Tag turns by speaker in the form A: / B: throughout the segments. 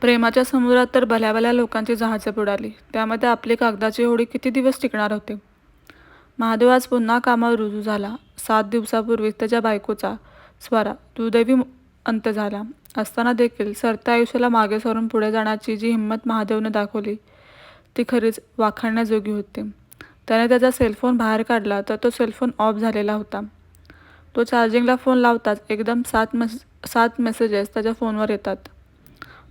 A: प्रेमाच्या समुद्रात तर भल्या भल्या लोकांची जहाजे बुडाली. त्यामध्ये आपली कागदाची होडी किती दिवस टिकणार होती. महादेव आज पुन्हा कामावर रुजू झाला. 7 दिवसापूर्वीच त्याच्या बायकोचा स्वरा दुर्दैवी अंत झाला असताना देखील सरत्या आयुष्याला मागे सरून पुढे जाण्याची जी हिंमत महादेवने दाखवली ती खरीच वाखाणण्याजोगी होती. त्याने त्याचा सेलफोन बाहेर काढला तर तो सेलफोन ऑफ झालेला होता. तो चार्जिंगला फोन लावताच एकदम 7 मेसेजेस त्याच्या फोनवर येतात.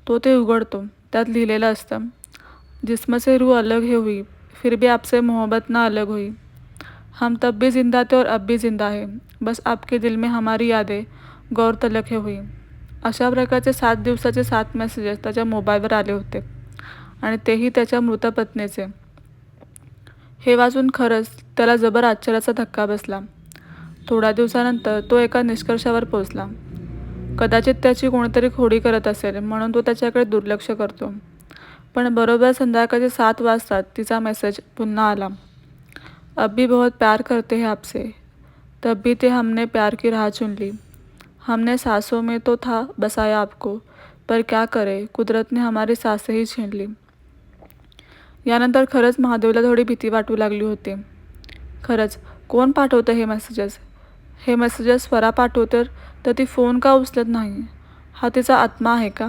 A: तो ते उघडतो. त्यात लिहिलेलं असतं, जिस्म रूह अलग है हुई, फिर भी आपसे मोहब्बत ना अलग हुई. हम तब भी जिंदा थे और अब भी जिंदा है, बस आपके दिल में हमारी यादें गौर तलक है हुई. अशा प्रकारचे 7 दिवसाचे 7 मेसेजेस त्याच्या मोबाईलवर आले होते आणि तेही त्याच्या मृत पत्नीचे. हे वाचून खरंच त्याला जबर आश्चर्याचा धक्का बसला. थोड्या दिवसानंतर तो एका निष्कर्षावर पोहोचला. कदाचित त्याची कोणीतरी खोडी करत असेल म्हणून तो त्याच्याकडे दुर्लक्ष करतो. पण बरोबर संध्याकाळचे 7 वाजता तिचा मेसेज पुन्हा आला. अब भी बहुत प्यार करते हैं आपसे, तब भी ते हमने प्यार की राह चुन ली. हमने सांसों में तो था बसाया आपको, पर क्या करे कुदरत ने हमारी सांसें ही छीन ली. यानंतर खरंच महादेवला थोडी भीती वाटू लागली होती. खरंच कोण पाठवतं हे मेसेजेस? हे मेसेजेस स्वरा पाठवतं तर ती फोन का उचलत नाही? हा तिचा आत्मा आहे का?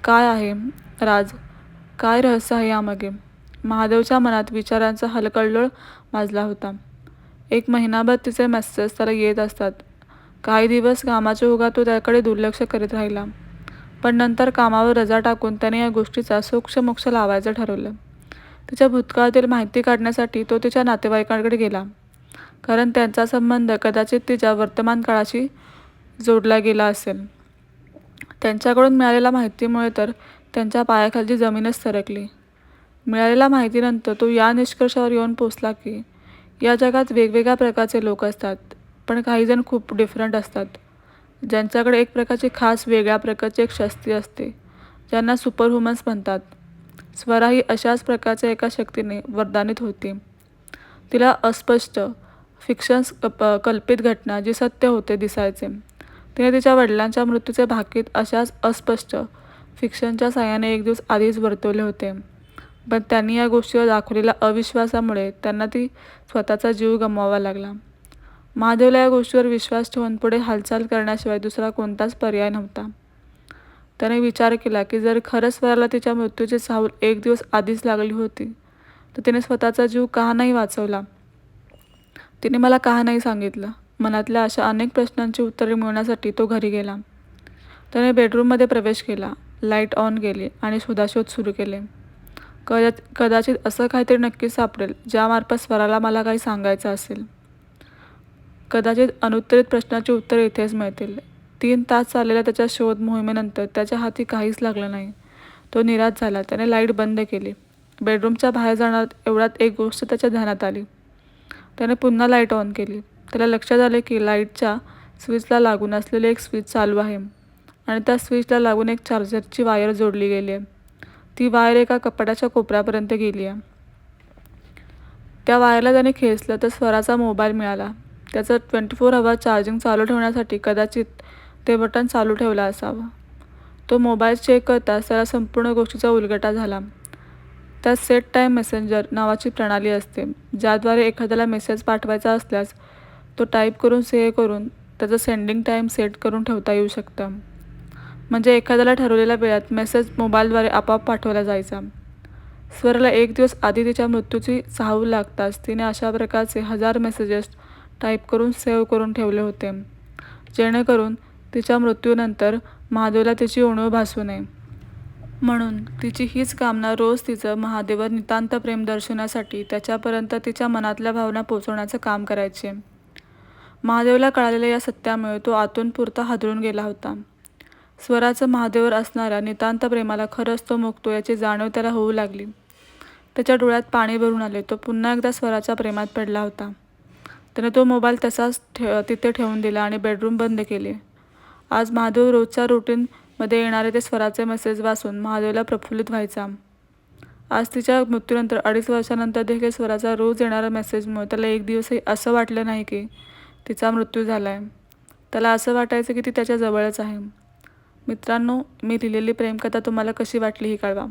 A: काय आहे राज? काय रहस्य आहे यामागे? महादेवच्या मनात विचारांचा हलकल्लोळ माजला होता. 1 महिनाभर तिचे मेसेजेस त्याला येत असतात. काही दिवस कामाच्या ओघात तो त्याकडे दुर्लक्ष करीत राहिला. पण नंतर कामावर रजा टाकून त्याने या गोष्टीचा सोक्षमोक्ष लावायचं ठरवलं. तिच्या भूतकाळातील माहिती काढण्यासाठी तो तिच्या नातेवाईकांकडे गेला, कारण त्यांचा संबंध कदाचित तिच्या वर्तमान काळाशी जोडला गेला असेल. त्यांच्याकडून मिळालेल्या माहितीमुळे तर त्यांच्या पायाखालची जमीनच सरकली. मिळालेल्या माहितीनंतर तो या निष्कर्षावर येऊन पोचला की या जगात वेगवेगळ्या प्रकारचे लोक असतात, पण काहीजण खूप डिफरंट असतात, ज्यांच्याकडे एक प्रकारची खास वेगळ्या प्रकारची एक शक्ती असते, ज्यांना सुपरह्युमन्स म्हणतात. स्वरा ही अशाच प्रकारच्या एका शक्तीने वरदानित होती. तिला अस्पष्ट फिक्शन्स कल्पित घटना जी सत्य होते दिसायचे. तिने तिच्या वडिलांच्या मृत्यूचे भाकीत अशाच अस्पष्ट फिक्शनच्या साहाय्याने एक दिवस आधीच वर्तवले होते. पण त्यांनी या गोष्टीवर दाखवलेल्या अविश्वासामुळे त्यांना ती स्वतःचा जीव गमवावा लागला. महादेवला या गोष्टीवर विश्वास ठेवून पुढे हालचाल करण्याशिवाय दुसरा कोणताच पर्याय नव्हता. त्याने विचार केला की जर खरंच स्वराला तिच्या मृत्यूची चाहूल 1 दिवस आधीच लागली होती तर तिने स्वतःचा जीव का नाही वाचवला? तिने मला का नाही सांगितलं? मनातल्या अशा अनेक प्रश्नांची उत्तरे मिळवण्यासाठी तो घरी गेला. त्याने बेडरूममध्ये प्रवेश केला, लाईट ऑन केली आणि शोधाशोध सुरू केले. कदाचित असं काहीतरी नक्कीच सापडेल ज्यामार्फत स्वराला मला काही सांगायचं असेल. कदाचित अनुत्तरित प्रश्नाची उत्तरे इथेच मिळतील. 3 तास चाललेल्या त्याच्या शोध मोहिमेनंतर त्याच्या हाती काहीच लागलं नाही. तो निराश झाला. त्याने लाईट बंद केली. बेडरूमच्या बाहेर जाणार एवढ्यात एक गोष्ट त्याच्या ध्यानात आली. त्याने पुन्हा लाईट ऑन केली. त्याला लक्षात आले की लाईटच्या स्विचला लागून असलेले एक स्विच चालू आहे आणि त्या स्विचला लागून एक चार्जरची वायर जोडली गेली आहे. ती वायर एका कपाटाच्या कोपऱ्यापर्यंत गेली आहे. त्या वायरला त्याने खेचलं तर स्वराचा मोबाईल मिळाला. त्याचं 24 आवर चार्जिंग चालू ठेवण्यासाठी कदाचित ते बटन चालू ठेवलं असावं. तो मोबाईल चेक करताच त्याला संपूर्ण गोष्टीचा उलगडा झाला. त्यात सेट टाईम मेसेंजर नावाची प्रणाली असते, ज्याद्वारे एखाद्याला मेसेज पाठवायचा असल्यास तो टाईप करून सेव्ह करून त्याचं सेंडिंग टाईम सेट करून ठेवता येऊ शकतं. म्हणजे एखाद्याला ठरवलेल्या वेळात मेसेज मोबाईलद्वारे आपोआप पाठवला जायचा. स्वराला 1 दिवस आधी तिच्या मृत्यूची चाहूल लागताच तिने अशा प्रकारचे 1000 मेसेजेस टाईप करून सेव्ह करून ठेवले होते, जेणेकरून तिच्या मृत्यूनंतर महादेवला तिची उणीव भासू नये. म्हणून तिची हीच कामना रोज तिचं महादेवावर नितांत प्रेम दर्शवण्यासाठी त्याच्यापर्यंत तिच्या मनातल्या भावना पोचवण्याचं काम करायचे. महादेवला कळालेल्या या सत्यामुळे तो आतून पुरता हादरून गेला होता. स्वराचं महादेवावर असणाऱ्या नितांत प्रेमाला खरंच तो मुकतो याची जाणीव त्याला होऊ लागली. त्याच्या डोळ्यात पाणी भरून आले. तो पुन्हा एकदा स्वराच्या प्रेमात पडला होता. त्याने तो मोबाईल तसाच तिथे ठेवून दिला आणि बेडरूम बंद केले. आज महादेव रोजच्या रुटीनमध्ये येणारे ते स्वराचे मेसेज वाचून महादेवला प्रफुल्लित व्हायचा. आज तिच्या मृत्यूनंतर 2.5 वर्षानंतर देखील स्वराचा रोज येणारा मेसेजमुळे त्याला एक दिवसही असं वाटलं नाही की तिचा मृत्यू झाला आहे. त्याला असं वाटायचं की ती त्याच्या जवळच आहे. मित्रांनो, मी लिहिलेली प्रेमकथा तुम्हाला कशी वाटली ही कळवा.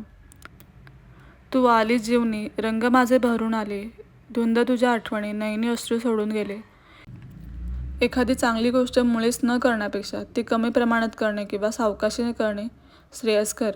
A: तू आली जीवनी, रंग माझे भरून आले, धुंद तुझ्या आठवणी, नयनी अश्रू सोडून गेले. एखादी चांगली गोष्ट मुळीच न करण्यापेक्षा ती कमी प्रमाणात करणे किंवा सावकाशीने करणे श्रेयस्कर.